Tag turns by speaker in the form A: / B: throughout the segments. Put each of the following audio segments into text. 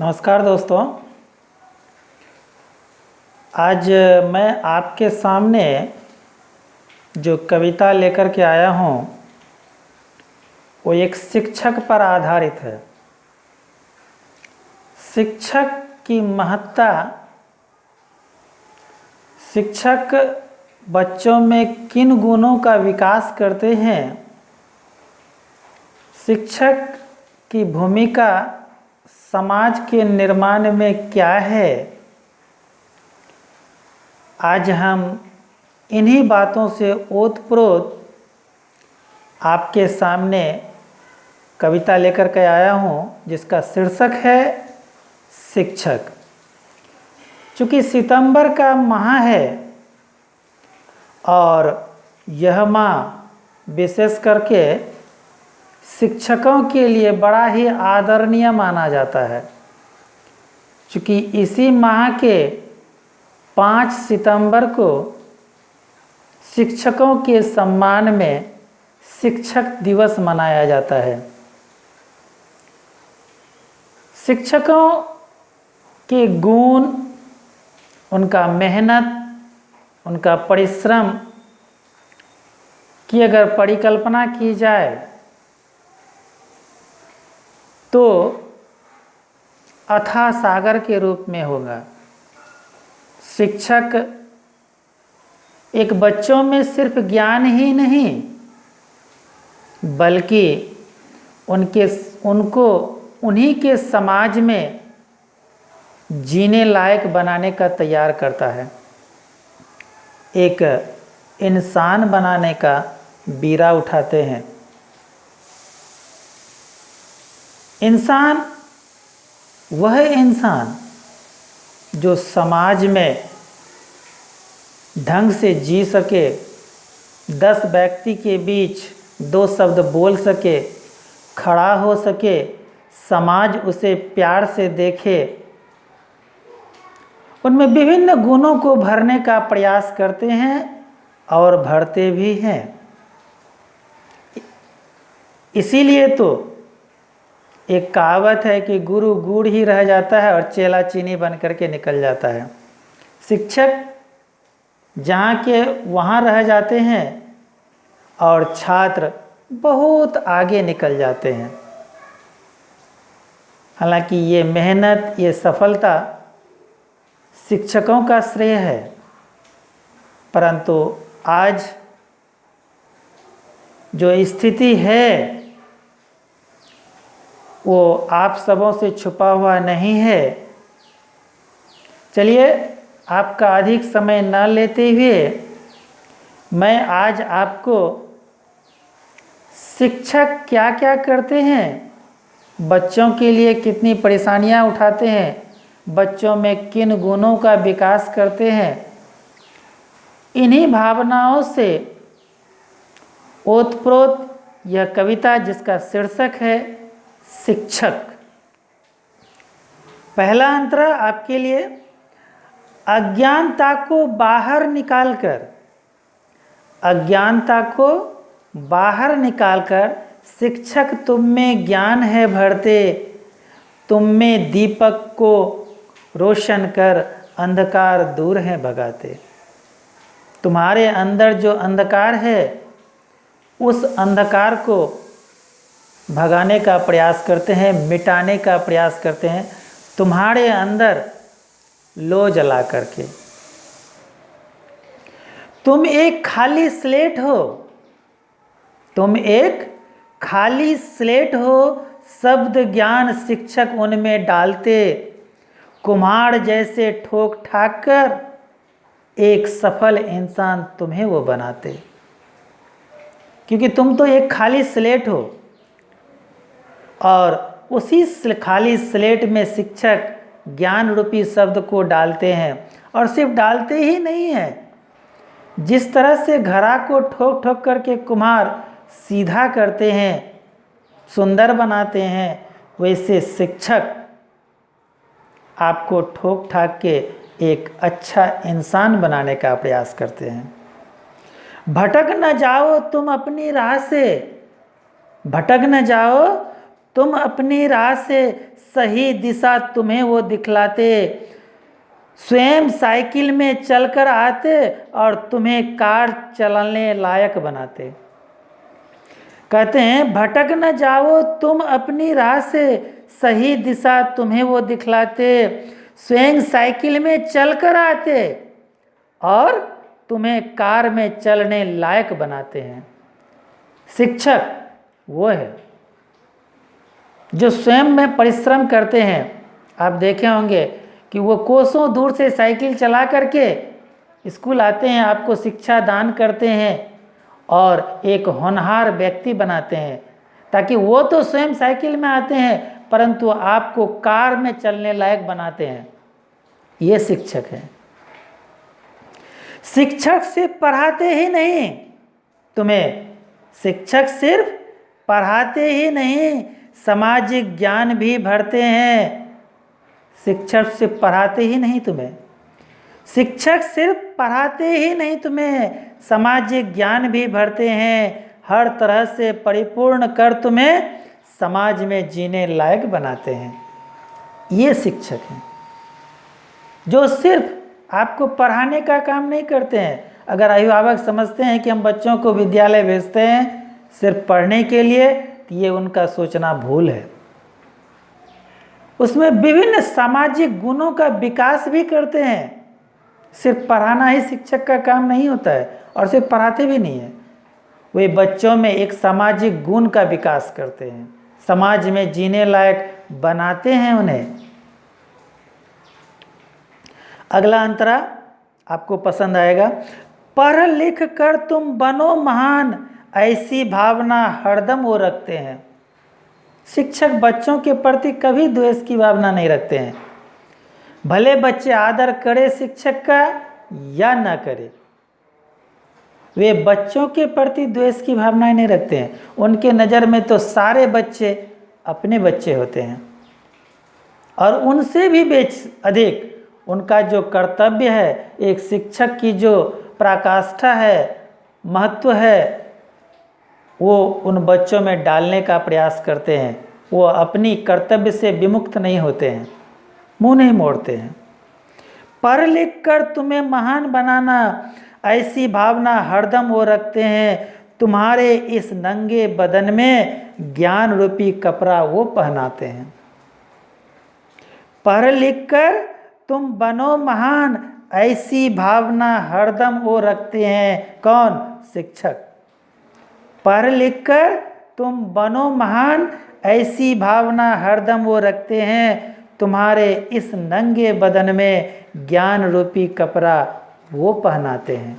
A: नमस्कार दोस्तों। आज मैं आपके सामने जो कविता लेकर के आया हूँ वो एक शिक्षक पर आधारित है। शिक्षक की महत्ता, शिक्षक बच्चों में किन गुणों का विकास करते हैं, शिक्षक की भूमिका समाज के निर्माण में क्या है, आज हम इन्हीं बातों से ओतप्रोत आपके सामने कविता लेकर के आया हूँ जिसका शीर्षक है शिक्षक। चूँकि सितंबर का माह है और यह माह विशेष करके शिक्षकों के लिए बड़ा ही आदरणीय माना जाता है। चूँकि इसी माह के 5 सितंबर को शिक्षकों के सम्मान में शिक्षक दिवस मनाया जाता है। शिक्षकों के गुण, उनका मेहनत, उनका परिश्रम की अगर परिकल्पना की जाए तो अथाह सागर के रूप में होगा। शिक्षक एक बच्चों में सिर्फ ज्ञान ही नहीं बल्कि उनको उन्हीं के समाज में जीने लायक बनाने का तैयार करता है, एक इंसान बनाने का बीड़ा उठाते हैं। इंसान वह इंसान जो समाज में ढंग से जी सके, 10 व्यक्ति के बीच 2 शब्द बोल सके, खड़ा हो सके, समाज उसे प्यार से देखे, उनमें विभिन्न गुणों को भरने का प्रयास करते हैं और भरते भी हैं। इसीलिए तो एक कहावत है कि गुरु गुड़ ही रह जाता है और चेला चीनी बन करके निकल जाता है। शिक्षक जहाँ के वहाँ रह जाते हैं और छात्र बहुत आगे निकल जाते हैं। हालांकि ये मेहनत, ये सफलता शिक्षकों का श्रेय है, परंतु आज जो स्थिति है वो आप सबों से छुपा हुआ नहीं है। चलिए, आपका अधिक समय न लेते हुए मैं आज आपको शिक्षक क्या क्या करते हैं, बच्चों के लिए कितनी परेशानियां उठाते हैं, बच्चों में किन गुणों का विकास करते हैं, इन्हीं भावनाओं से ओतप्रोत यह कविता जिसका शीर्षक है शिक्षक। पहला अंतरा आपके लिए, अज्ञानता को बाहर निकालकर, अज्ञानता को बाहर निकालकर शिक्षक तुम में ज्ञान है भरते, तुम में दीपक को रोशन कर अंधकार दूर है भगाते। तुम्हारे अंदर जो अंधकार है उस अंधकार को भगाने का प्रयास करते हैं, मिटाने का प्रयास करते हैं, तुम्हारे अंदर लो जला करके। तुम एक खाली स्लेट हो, तुम एक खाली स्लेट हो, शब्द ज्ञान शिक्षक उनमें डालते, कुम्हार जैसे ठोक ठाक कर एक सफल इंसान तुम्हें वो बनाते। क्योंकि तुम तो एक खाली स्लेट हो और उसी खाली स्लेट में शिक्षक ज्ञान रूपी शब्द को डालते हैं। और सिर्फ डालते ही नहीं हैं, जिस तरह से घड़ा को ठोक ठोक करके कुम्हार सीधा करते हैं, सुंदर बनाते हैं, वैसे शिक्षक आपको ठोक ठाक के एक अच्छा इंसान बनाने का प्रयास करते हैं। भटक न जाओ तुम अपनी राह से, भटक न जाओ तुम अपनी राह से, सही दिशा तुम्हें वो दिखलाते, स्वयं साइकिल में चलकर आते और तुम्हें कार चलाने लायक बनाते। कहते हैं भटक न जाओ तुम अपनी राह से, सही दिशा तुम्हें वो दिखलाते, स्वयं साइकिल में चलकर आते और तुम्हें कार में चलने लायक बनाते हैं। शिक्षक वो है जो स्वयं में परिश्रम करते हैं। आप देखे होंगे कि वो कोसों दूर से साइकिल चला करके स्कूल आते हैं, आपको शिक्षा दान करते हैं और एक होनहार व्यक्ति बनाते हैं, ताकि वो तो स्वयं साइकिल में आते हैं परंतु आपको कार में चलने लायक बनाते हैं। ये शिक्षक है। शिक्षक सिर्फ पढ़ाते ही नहीं तुम्हें, शिक्षक सिर्फ पढ़ाते ही नहीं सामाजिक ज्ञान भी भरते हैं। शिक्षक सिर्फ पढ़ाते ही नहीं तुम्हें, शिक्षक सिर्फ पढ़ाते ही नहीं तुम्हें सामाजिक ज्ञान भी भरते हैं, हर तरह से परिपूर्ण कर तुम्हें समाज में जीने लायक बनाते हैं। ये शिक्षक हैं जो सिर्फ आपको पढ़ाने का काम नहीं करते हैं। अगर अभिभावक समझते हैं कि हम बच्चों को विद्यालय भेजते हैं सिर्फ पढ़ने के लिए, तो ये उनका सोचना भूल है। उसमें विभिन्न सामाजिक गुणों का विकास भी करते हैं। सिर्फ पढ़ाना ही शिक्षक का काम नहीं होता है और सिर्फ पढ़ाते भी नहीं है, वे बच्चों में एक सामाजिक गुण का विकास करते हैं, समाज में जीने लायक बनाते हैं उन्हें। अगला अंतरा आपको पसंद आएगा। पढ़ लिख कर तुम बनो महान, ऐसी भावना हरदम वो रखते हैं। शिक्षक बच्चों के प्रति कभी द्वेष की भावना नहीं रखते हैं, भले बच्चे आदर करे शिक्षक का या ना करे, वे बच्चों के प्रति द्वेष की भावनाएं नहीं रखते हैं। उनके नज़र में तो सारे बच्चे अपने बच्चे होते हैं और उनसे भी अधिक उनका जो कर्तव्य है, एक शिक्षक की जो पराकाष्ठा है, महत्व है, वो उन बच्चों में डालने का प्रयास करते हैं। वो अपनी कर्तव्य से विमुक्त नहीं होते हैं, मुंह नहीं मोड़ते हैं। पढ़ लिख कर तुम्हें महान बनाना, ऐसी भावना हरदम वो रखते हैं। तुम्हारे इस नंगे बदन में ज्ञान रूपी कपड़ा वो पहनाते हैं। पढ़ लिख कर तुम बनो महान, ऐसी भावना हरदम वो रखते हैं। कौन? शिक्षक। पढ़ लिख कर तुम बनो महान, ऐसी भावना हरदम वो रखते हैं। तुम्हारे इस नंगे बदन में ज्ञान रूपी कपड़ा वो पहनाते हैं।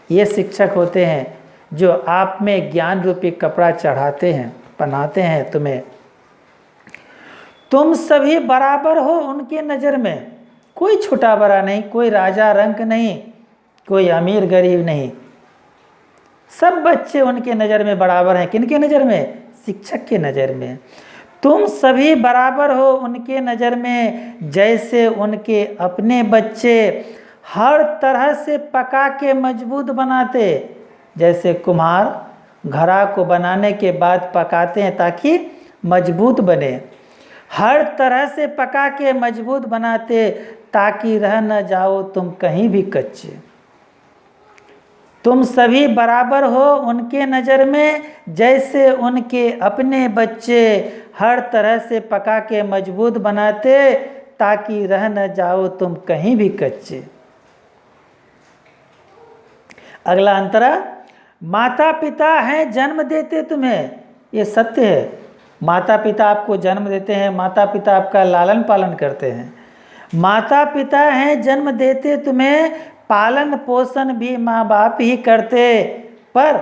A: ये शिक्षक होते हैं जो आप में ज्ञान रूपी कपड़ा चढ़ाते हैं, पहनाते हैं तुम्हें। तुम सभी बराबर हो उनके नज़र में, कोई छोटा बड़ा नहीं, कोई राजा रंक नहीं, कोई अमीर गरीब नहीं, सब बच्चे उनके नज़र में बराबर हैं। किनके नज़र में? शिक्षक के नज़र में। तुम सभी बराबर हो उनके नज़र में, जैसे उनके अपने बच्चे हर तरह से पका के मजबूत बनाते। जैसे कुम्हार घड़ा को बनाने के बाद पकाते हैं ताकि मजबूत बने, हर तरह से पका के मजबूत बनाते ताकि रह न जाओ तुम कहीं भी कच्चे। तुम सभी बराबर हो उनके नज़र में, जैसे उनके अपने बच्चे हर तरह से पका के मजबूत बनाते ताकि रह न जाओ तुम कहीं भी कच्चे। अगला अंतरा, माता पिता हैं जन्म देते तुम्हें। ये सत्य है, माता पिता आपको जन्म देते हैं, माता पिता आपका लालन पालन करते हैं। माता पिता हैं जन्म देते तुम्हें, पालन पोषण भी माँ बाप ही करते, पर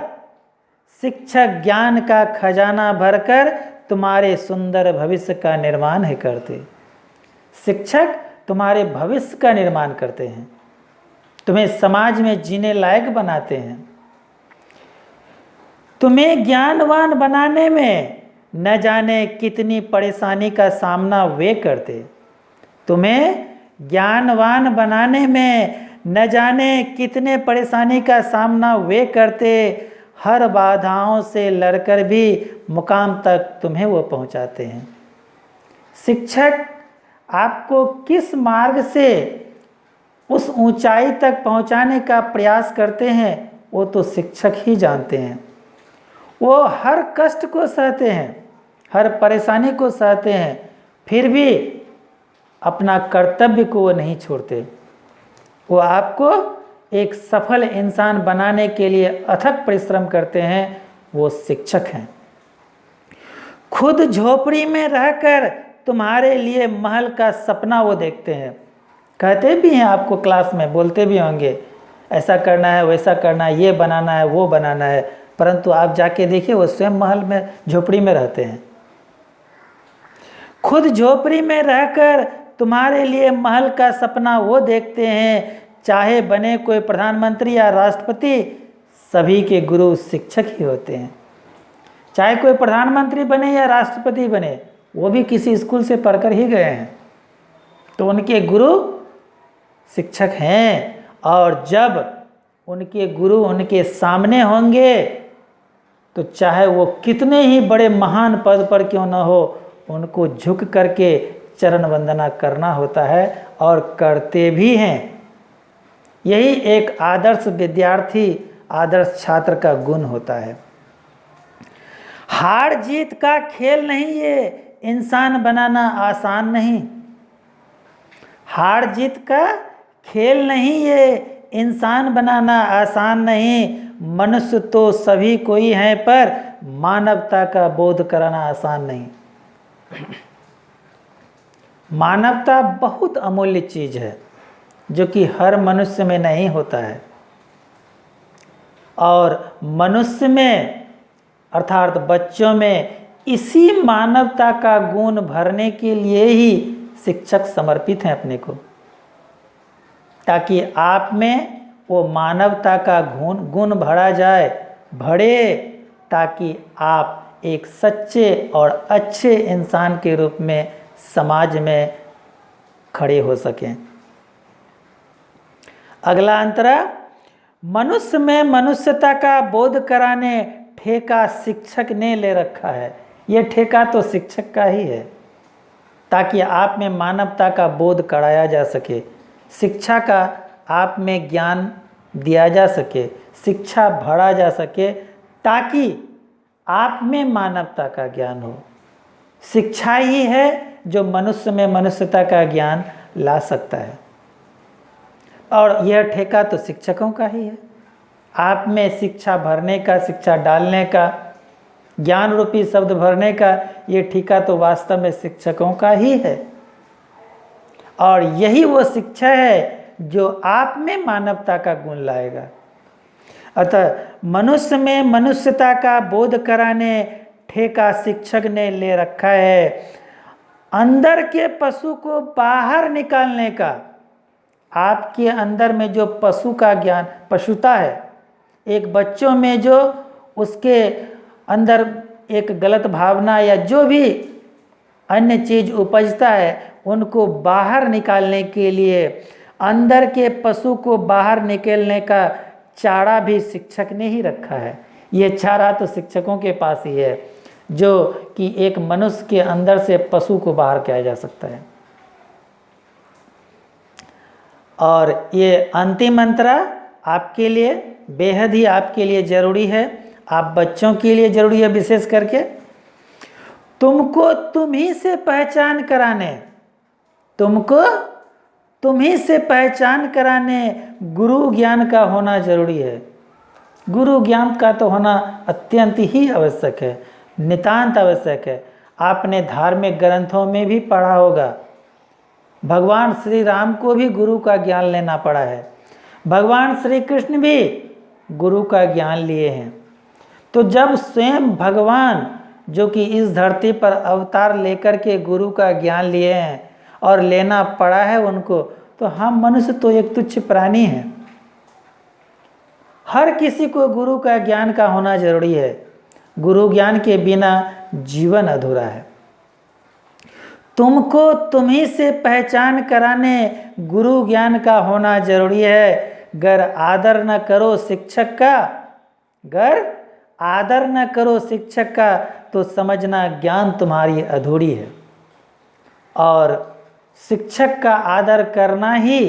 A: शिक्षक ज्ञान का खजाना भरकर तुम्हारे सुंदर भविष्य का निर्माण है करते। शिक्षक तुम्हारे भविष्य का निर्माण करते हैं, तुम्हें समाज में जीने लायक बनाते हैं। तुम्हें ज्ञानवान बनाने में न जाने कितनी परेशानी का सामना वे करते। तुम्हें ज्ञानवान बनाने में न जाने कितने परेशानी का सामना वे करते, हर बाधाओं से लड़कर भी मुकाम तक तुम्हें वो पहुंचाते हैं। शिक्षक आपको किस मार्ग से उस ऊंचाई तक पहुंचाने का प्रयास करते हैं वो तो शिक्षक ही जानते हैं। वो हर कष्ट को सहते हैं, हर परेशानी को सहते हैं, फिर भी अपना कर्तव्य को वो नहीं छोड़ते। वो आपको एक सफल इंसान बनाने के लिए अथक परिश्रम करते हैं, वो शिक्षक हैं। खुद झोपड़ी में रहकर तुम्हारे लिए महल का सपना वो देखते हैं। कहते भी हैं आपको, क्लास में बोलते भी होंगे, ऐसा करना है, वैसा करना है, ये बनाना है, वो बनाना है, परंतु आप जाके देखिए वो स्वयं महल में, झोपड़ी में रहते हैं। खुद झोपड़ी में रहकर तुम्हारे लिए महल का सपना वो देखते हैं। चाहे बने कोई प्रधानमंत्री या राष्ट्रपति, सभी के गुरु शिक्षक ही होते हैं। चाहे कोई प्रधानमंत्री बने या राष्ट्रपति बने, वो भी किसी स्कूल से पढ़कर ही गए हैं, तो उनके गुरु शिक्षक हैं। और जब उनके गुरु उनके सामने होंगे तो चाहे वो कितने ही बड़े महान पद पर क्यों न हो, उनको झुक करके चरण वंदना करना होता है, और करते भी हैं। यही एक आदर्श विद्यार्थी, आदर्श छात्र का गुण होता है। हार जीत का खेल नहीं, ये इंसान बनाना आसान नहीं। हार जीत का खेल नहीं, ये इंसान बनाना आसान नहीं। मनुष्य तो सभी कोई हैं, पर मानवता का बोध कराना आसान नहीं। मानवता बहुत अमूल्य चीज है, जो कि हर मनुष्य में नहीं होता है। और मनुष्य में अर्थात बच्चों में इसी मानवता का गुण भरने के लिए ही शिक्षक समर्पित हैं अपने को, ताकि आप में वो मानवता का गुण भरा जाए, बढ़े, ताकि आप एक सच्चे और अच्छे इंसान के रूप में समाज में खड़े हो सकें। अगला अंतरा, मनुष्य में मनुष्यता का बोध कराने ठेका शिक्षक ने ले रखा है। ये ठेका तो शिक्षक का ही है, ताकि आप में मानवता का बोध कराया जा सके, शिक्षा का आप में ज्ञान दिया जा सके, शिक्षा भरा जा सके, ताकि आप में मानवता का ज्ञान हो। शिक्षा ही है जो मनुष्य में मनुष्यता का ज्ञान ला सकता है, और यह ठेका तो शिक्षकों का ही है। आप में शिक्षा भरने का, शिक्षा डालने का, ज्ञान रूपी शब्द भरने का ये ठेका तो वास्तव में शिक्षकों का ही है। और यही वो शिक्षा है जो आप में मानवता का गुण लाएगा। अतः मनुष्य में मनुष्यता का बोध कराने ठेका शिक्षक ने ले रखा है। अंदर के पशु को बाहर निकालने का, आपके अंदर में जो पशु का ज्ञान, पशुता है, एक बच्चों में जो उसके अंदर एक गलत भावना या जो भी अन्य चीज उपजता है, उनको बाहर निकालने के लिए, अंदर के पशु को बाहर निकालने का चारा भी शिक्षक ने ही रखा है। ये चारा तो शिक्षकों के पास ही है, जो कि एक मनुष्य के अंदर से पशु को बाहर किया जा सकता है। और ये अंतिम मंत्र आपके लिए बेहद ही आपके लिए जरूरी है, आप बच्चों के लिए जरूरी है विशेष करके। तुमको तुम ही से पहचान कराने, तुमको तुम ही से पहचान कराने गुरु ज्ञान का होना जरूरी है। गुरु ज्ञान का तो होना अत्यंत ही आवश्यक है, नितांत आवश्यक है। आपने धार्मिक ग्रंथों में भी पढ़ा होगा, भगवान श्री राम को भी गुरु का ज्ञान लेना पड़ा है, भगवान श्री कृष्ण भी गुरु का ज्ञान लिए हैं। तो जब स्वयं भगवान जो कि इस धरती पर अवतार लेकर के गुरु का ज्ञान लिए हैं और लेना पड़ा है उनको, तो हम मनुष्य तो एक तुच्छ प्राणी हैं। हर किसी को गुरु का ज्ञान का होना जरूरी है। गुरु ज्ञान के बिना जीवन अधूरा है। तुमको तुम ही से पहचान कराने गुरु ज्ञान का होना जरूरी है। गर आदर न करो शिक्षक का, गर आदर न करो शिक्षक का, तो समझना ज्ञान तुम्हारी अधूरी है। और शिक्षक का आदर करना ही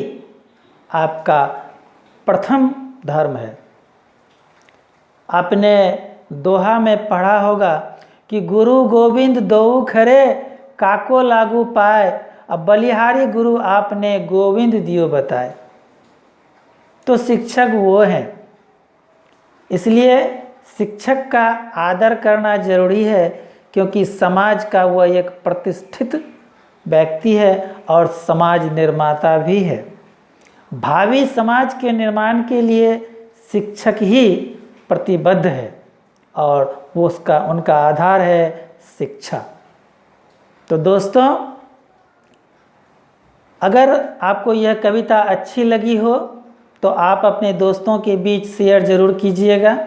A: आपका प्रथम धर्म है। आपने दोहा में पढ़ा होगा कि गुरु गोविंद दोऊ खरे, काको लागू पाए, अब बलिहारी गुरु आपने गोविंद दियो बताए। तो शिक्षक वो हैं, इसलिए शिक्षक का आदर करना जरूरी है, क्योंकि समाज का वह एक प्रतिष्ठित व्यक्ति है और समाज निर्माता भी है। भावी समाज के निर्माण के लिए शिक्षक ही प्रतिबद्ध है और वो उनका आधार है शिक्षा। तो दोस्तों, अगर आपको यह कविता अच्छी लगी हो तो आप अपने दोस्तों के बीच शेयर ज़रूर कीजिएगा।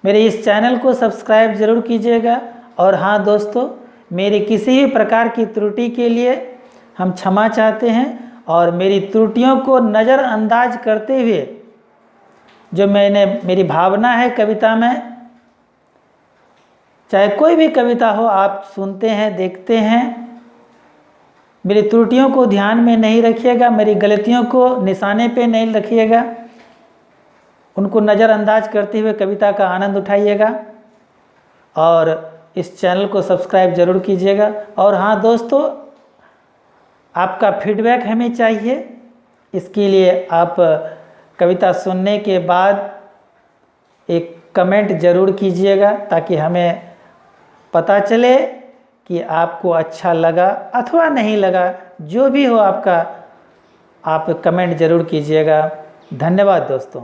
A: मेरे इस चैनल को सब्सक्राइब ज़रूर कीजिएगा। और हाँ दोस्तों, मेरी किसी भी प्रकार की त्रुटि के लिए हम क्षमा चाहते हैं और मेरी त्रुटियों को नज़रअंदाज करते हुए जो मेरी भावना है कविता में, चाहे कोई भी कविता हो, आप सुनते हैं, देखते हैं, मेरी त्रुटियों को ध्यान में नहीं रखिएगा, मेरी गलतियों को निशाने पे नहीं रखिएगा, उनको नज़रअंदाज करते हुए कविता का आनंद उठाइएगा और इस चैनल को सब्सक्राइब ज़रूर कीजिएगा। और हाँ दोस्तों, आपका फीडबैक हमें चाहिए, इसके लिए आप कविता सुनने के बाद एक कमेंट ज़रूर कीजिएगा ताकि हमें पता चले कि आपको अच्छा लगा अथवा नहीं लगा। जो भी हो आपका, आप कमेंट ज़रूर कीजिएगा। धन्यवाद दोस्तों।